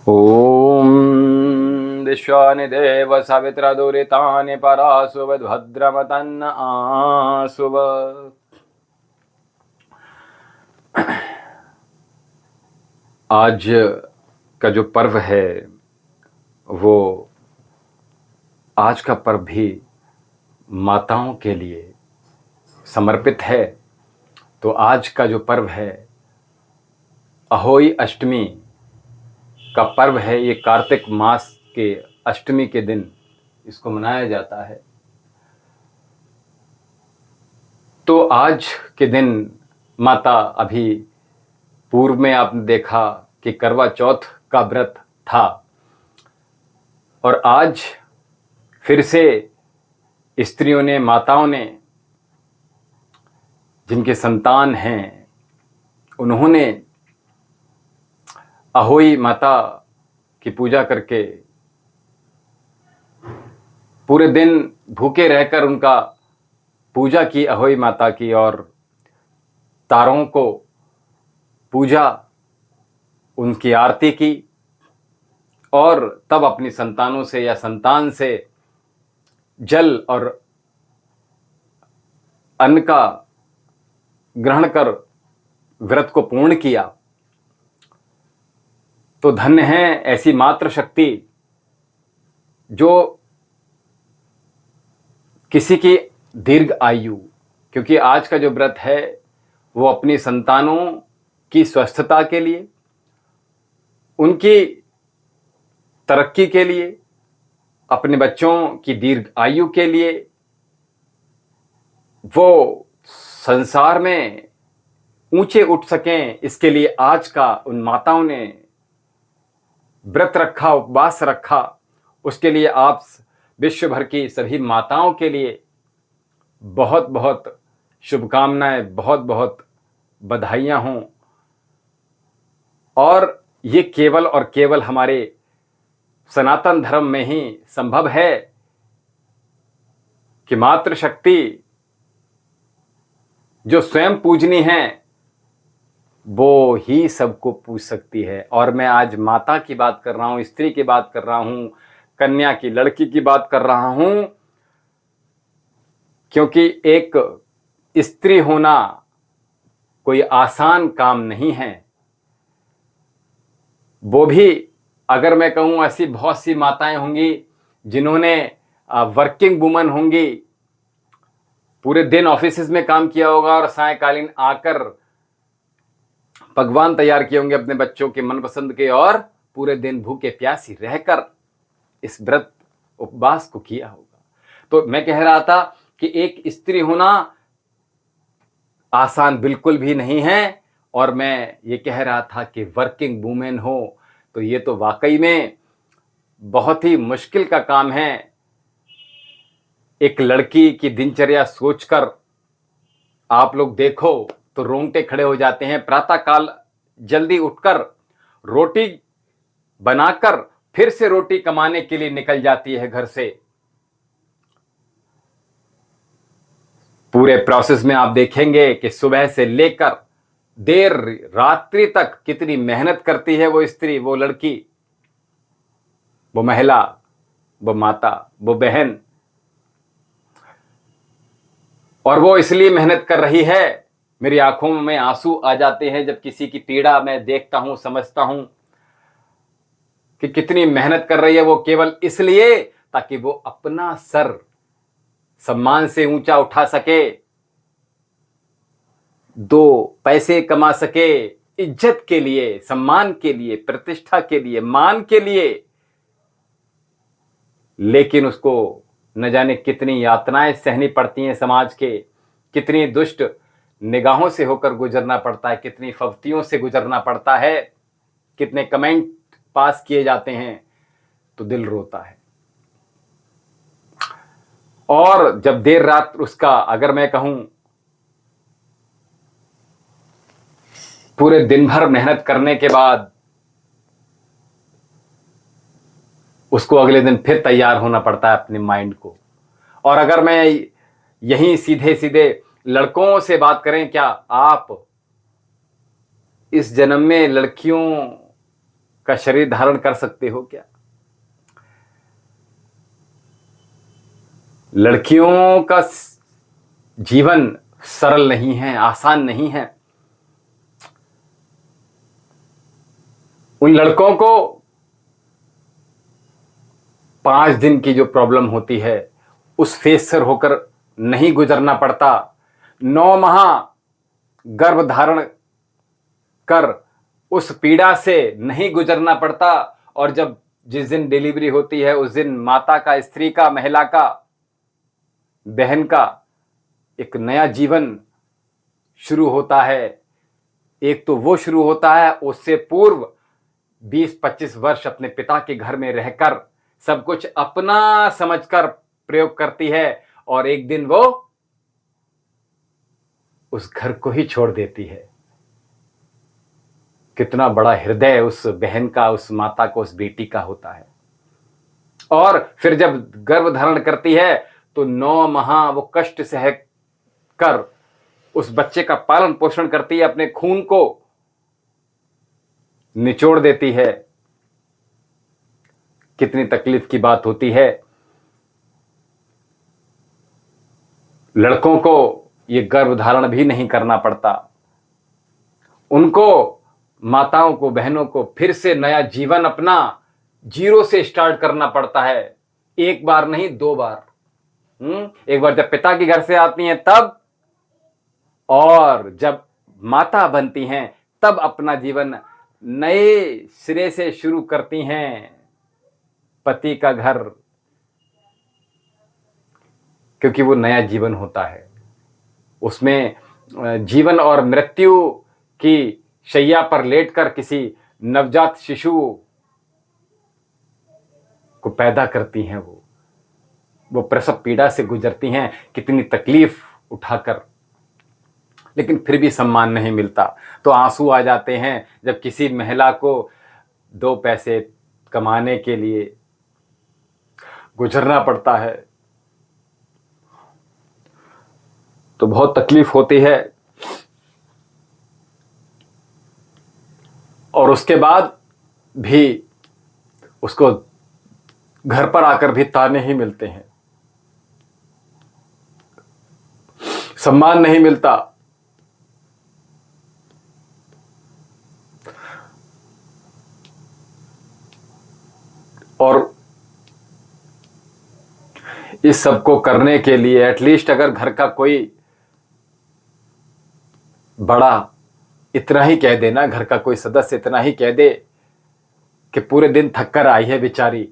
ॐ विश्वानि देव सवित्रदुरितानि परासुव भद्रमतन्न आसुव। आज का जो पर्व है वो आज का पर्व भी माताओं के लिए समर्पित है। तो आज का जो पर्व है अहोई अष्टमी का पर्व है। ये कार्तिक मास के अष्टमी के दिन इसको मनाया जाता है। तो आज के दिन माता अभी पूर्व में आपने देखा कि करवा चौथ का व्रत था और आज फिर से स्त्रियों ने, माताओं ने, जिनके संतान हैं, उन्होंने अहोई माता की पूजा करके पूरे दिन भूखे रहकर उनका पूजा की, अहोई माता की, और तारों को पूजा, उनकी आरती की और तब अपनी संतानों से या संतान से जल और अन्न का ग्रहण कर व्रत को पूर्ण किया। तो धन्य है ऐसी मातृ शक्ति जो किसी की दीर्घ आयु, क्योंकि आज का जो व्रत है वो अपनी संतानों की स्वस्थता के लिए, उनकी तरक्की के लिए, अपने बच्चों की दीर्घ आयु के लिए, वो संसार में ऊंचे उठ सकें, इसके लिए आज का उन माताओं ने व्रत रखा, उपवास रखा। उसके लिए आप विश्व भर की सभी माताओं के लिए बहुत बहुत शुभकामनाएं, बहुत बहुत बधाइयां हों। और ये केवल और केवल हमारे सनातन धर्म में ही संभव है कि मातृशक्ति जो स्वयं पूजनी है वो ही सबको पूज सकती है। और मैं आज माता की बात कर रहा हूं, स्त्री की बात कर रहा हूं, कन्या की, लड़की की बात कर रहा हूं, क्योंकि एक स्त्री होना कोई आसान काम नहीं है। वो भी, अगर मैं कहूं, ऐसी बहुत सी माताएं होंगी जिन्होंने वर्किंग वुमन होंगी, पूरे दिन ऑफिस में काम किया होगा और सायंकालीन आकर पकवान तैयार किए होंगे अपने बच्चों के मनपसंद के, और पूरे दिन भूखे प्यासी रहकर इस व्रत उपवास को किया होगा। तो मैं कह रहा था कि एक स्त्री होना आसान बिल्कुल भी नहीं है। और मैं ये कह रहा था कि वर्किंग वुमेन हो तो ये तो वाकई में बहुत ही मुश्किल का काम है। एक लड़की की दिनचर्या सोचकर आप लोग देखो तो रोंगटे खड़े हो जाते हैं। प्रातःकाल जल्दी उठकर रोटी बनाकर फिर से रोटी कमाने के लिए निकल जाती है घर से। पूरे प्रोसेस में आप देखेंगे कि सुबह से लेकर देर रात्रि तक कितनी मेहनत करती है वो स्त्री, वो लड़की, वो महिला, वो माता, वो बहन। और वो इसलिए मेहनत कर रही है, मेरी आंखों में आंसू आ जाते हैं जब किसी की पीड़ा मैं देखता हूं, समझता हूं कि कितनी मेहनत कर रही है वो, केवल इसलिए ताकि वो अपना सर सम्मान से ऊंचा उठा सके, दो पैसे कमा सके, इज्जत के लिए, सम्मान के लिए, प्रतिष्ठा के लिए, मान के लिए। लेकिन उसको न जाने कितनी यातनाएं सहनी पड़ती हैं, समाज के कितनी दुष्ट निगाहों से होकर गुजरना पड़ता है, कितनी फफ्तियों से गुजरना पड़ता है, कितने कमेंट पास किए जाते हैं, तो दिल रोता है। और जब देर रात उसका, अगर मैं कहूं, पूरे दिन भर मेहनत करने के बाद उसको अगले दिन फिर तैयार होना पड़ता है अपने माइंड को। और अगर मैं यहीं सीधे सीधे लड़कों से बात करें, क्या आप इस जन्म में लड़कियों का शरीर धारण कर सकते हो क्या? लड़कियों का जीवन सरल नहीं है, आसान नहीं है। उन लड़कों को 5 दिन की जो प्रॉब्लम होती है उस फेज से होकर नहीं गुजरना पड़ता। 9 माह गर्भ धारण कर उस पीड़ा से नहीं गुजरना पड़ता। और जब जिस दिन डिलीवरी होती है उस दिन माता का, स्त्री का, महिला का, बहन का एक नया जीवन शुरू होता है। एक तो वो शुरू होता है, उससे पूर्व 20-25 वर्ष अपने पिता के घर में रहकर सब कुछ अपना समझकर प्रयोग करती है और एक दिन वो उस घर को ही छोड़ देती है। कितना बड़ा हृदय उस बहन का, उस माता को, उस बेटी का होता है। और फिर जब गर्भ धारण करती है तो 9 माह वो कष्ट सह कर उस बच्चे का पालन पोषण करती है, अपने खून को निचोड़ देती है। कितनी तकलीफ की बात होती है। लड़कों को ये गर्भ धारण भी नहीं करना पड़ता। उनको, माताओं को, बहनों को फिर से नया जीवन अपना जीरो से स्टार्ट करना पड़ता है। एक बार नहीं, 2 बार। एक बार जब पिता के घर से आती हैं तब, और जब माता बनती हैं तब अपना जीवन नए सिरे से शुरू करती हैं। पति का घर, क्योंकि वो नया जीवन होता है, उसमें जीवन और मृत्यु की शैया पर लेटकर किसी नवजात शिशु को पैदा करती हैं। वो प्रसव पीड़ा से गुजरती हैं, कितनी तकलीफ उठाकर, लेकिन फिर भी सम्मान नहीं मिलता। तो आंसू आ जाते हैं जब किसी महिला को 2 पैसे कमाने के लिए गुजरना पड़ता है, तो बहुत तकलीफ होती है। और उसके बाद भी उसको घर पर आकर भी ताने ही मिलते हैं, सम्मान नहीं मिलता। और इस सब को करने के लिए एटलीस्ट अगर घर का कोई बड़ा इतना ही कह देना, घर का कोई सदस्य इतना ही कह दे कि पूरे दिन थक कर आई है बेचारी,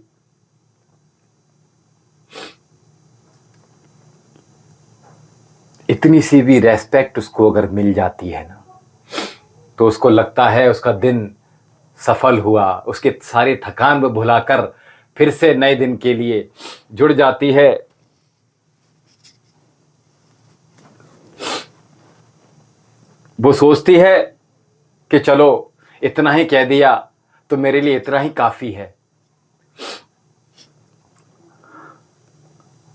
इतनी सी भी रेस्पेक्ट उसको अगर मिल जाती है ना, तो उसको लगता है उसका दिन सफल हुआ। उसके सारी थकान वो भुलाकर फिर से नए दिन के लिए जुड़ जाती है। वो सोचती है कि चलो इतना ही कह दिया तो मेरे लिए इतना ही काफी है।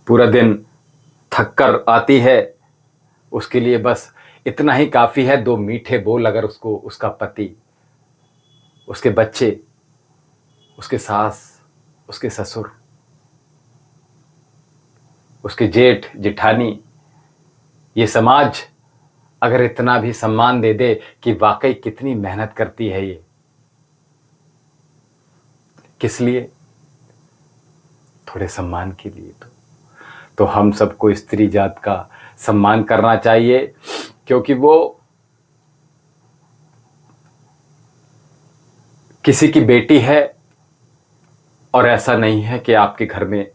पूरा दिन थक कर आती है, उसके लिए बस इतना ही काफी है, 2 मीठे बोल अगर उसको उसका पति, उसके बच्चे, उसके सास, उसके ससुर, उसके जेठ जेठानी, ये समाज अगर इतना भी सम्मान दे दे कि वाकई कितनी मेहनत करती है ये, किस लिए? थोड़े सम्मान के लिए। तो हम सबको स्त्री जात का सम्मान करना चाहिए, क्योंकि वो किसी की बेटी है। और ऐसा नहीं है कि आपके घर में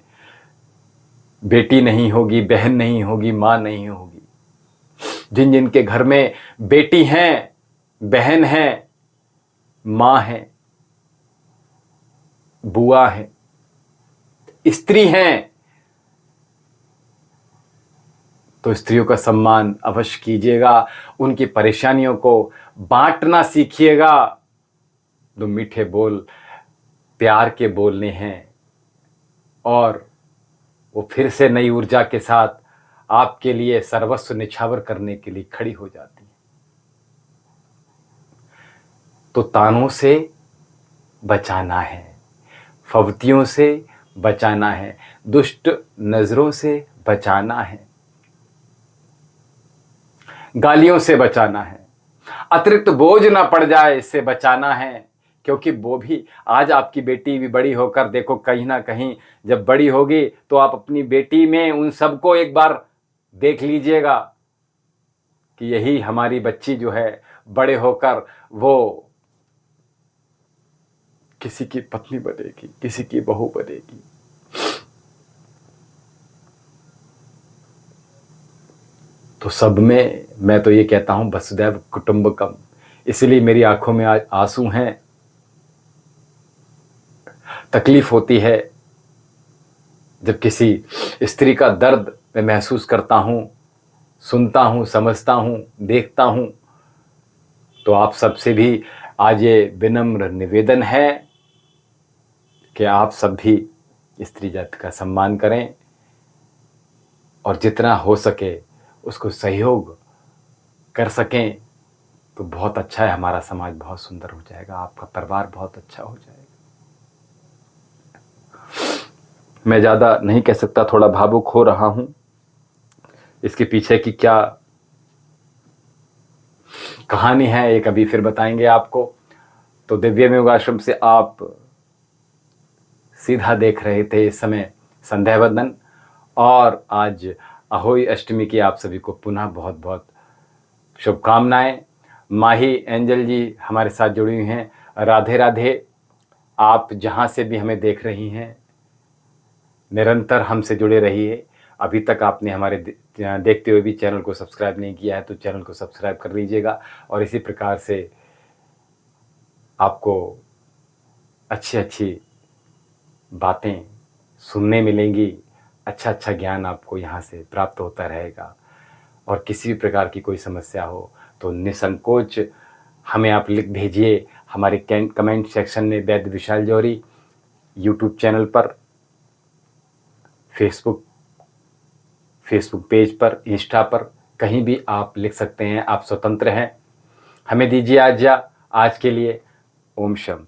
बेटी नहीं होगी, बहन नहीं होगी, मां नहीं होगी। जिन जिनके घर में बेटी हैं, बहन हैं, मां है, बुआ है, स्त्री हैं, तो स्त्रियों का सम्मान अवश्य कीजिएगा। उनकी परेशानियों को बांटना सीखिएगा। 2 मीठे बोल प्यार के बोलने हैं और वो फिर से नई ऊर्जा के साथ आपके लिए सर्वस्व निछावर करने के लिए खड़ी हो जाती है। तो तानों से बचाना है, फवतियों से बचाना है, दुष्ट नज़रों से बचाना है, गालियों से बचाना है, अतिरिक्त बोझ ना पड़ जाए इससे बचाना है। क्योंकि वो भी आज आपकी बेटी भी बड़ी होकर देखो, कहीं ना कहीं जब बड़ी होगी तो आप अपनी बेटी में उन सबको एक बार देख लीजिएगा कि यही हमारी बच्ची जो है बड़े होकर वो किसी की पत्नी बनेगी, किसी की बहू बनेगी। तो सब में मैं तो ये कहता हूं वसुदैव कुटुंबकम। इसलिए मेरी आंखों में आज आंसू हैं, तकलीफ होती है जब किसी स्त्री का दर्द मैं महसूस करता हूं, सुनता हूं, समझता हूं, देखता हूं। तो आप सबसे भी आज ये विनम्र निवेदन है कि आप सब भी स्त्री जाति का सम्मान करें और जितना हो सके उसको सहयोग कर सकें तो बहुत अच्छा है। हमारा समाज बहुत सुंदर हो जाएगा, आपका परिवार बहुत अच्छा हो जाएगा। मैं ज़्यादा नहीं कह सकता, थोड़ा भावुक हो रहा हूं। इसके पीछे की क्या कहानी है एक अभी फिर बताएंगे आपको। तो दिव्य योगाश्रम से आप सीधा देख रहे थे इस समय संध्या वंदन, और आज अहोई अष्टमी की आप सभी को पुनः बहुत बहुत शुभकामनाएं। माही एंजल जी हमारे साथ जुड़ी हुई हैं, राधे राधे। आप जहां से भी हमें देख रही हैं निरंतर हमसे जुड़े रहिए। अभी तक आपने हमारे देखते हुए भी चैनल को सब्सक्राइब नहीं किया है तो चैनल को सब्सक्राइब कर लीजिएगा, और इसी प्रकार से आपको अच्छी अच्छी बातें सुनने मिलेंगी, अच्छा अच्छा ज्ञान आपको यहाँ से प्राप्त होता रहेगा। और किसी भी प्रकार की कोई समस्या हो तो निसंकोच हमें आप लिख भेजिए हमारे कमेंट सेक्शन में, वैद्य विशाल जौहरी यूट्यूब चैनल पर, फेसबुक पेज पर, इंस्टा पर, कहीं भी आप लिख सकते हैं। आप स्वतंत्र हैं। हमें दीजिए आज्ञा आज के लिए। ओम शम।